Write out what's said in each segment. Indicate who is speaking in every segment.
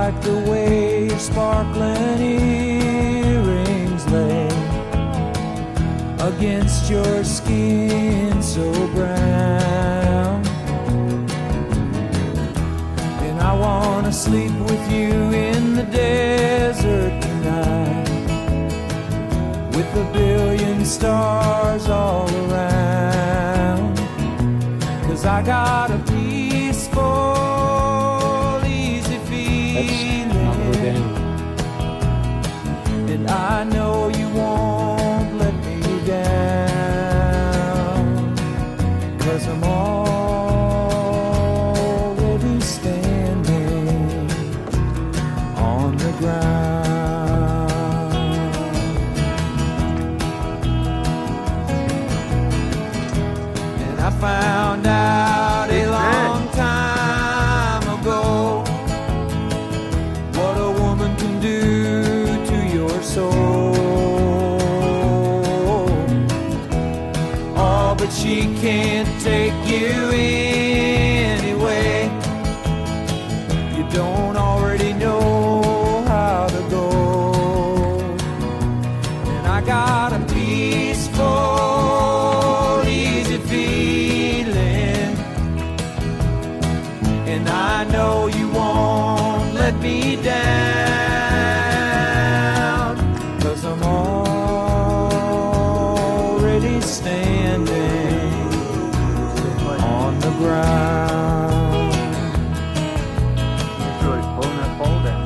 Speaker 1: like the way your sparkling earrings lay against your skin so brown. And I wanna sleep with you in the desert tonight, with a billion stars all around. 'Cause I got a peaceful, easy feeling, and I know you won't let me down, 'cause I'm already standing on the ground. And I found out a long time ago what a woman can do to your soul. Oh, but she can't take you anyway. You don't already know how to go. And I got a peaceful, easy feeling, and I know you won't let me down, 'cause I'm already standing on the ground.
Speaker 2: It's really pulling that pole down.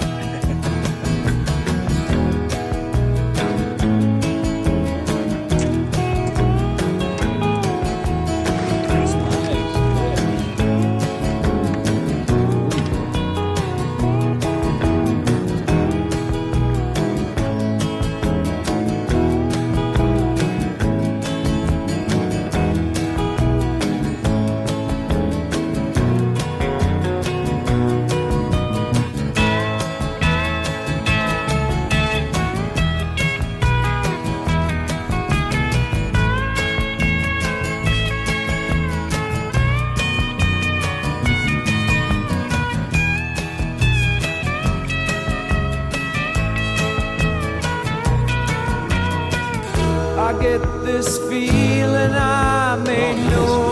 Speaker 2: I get this feeling I may know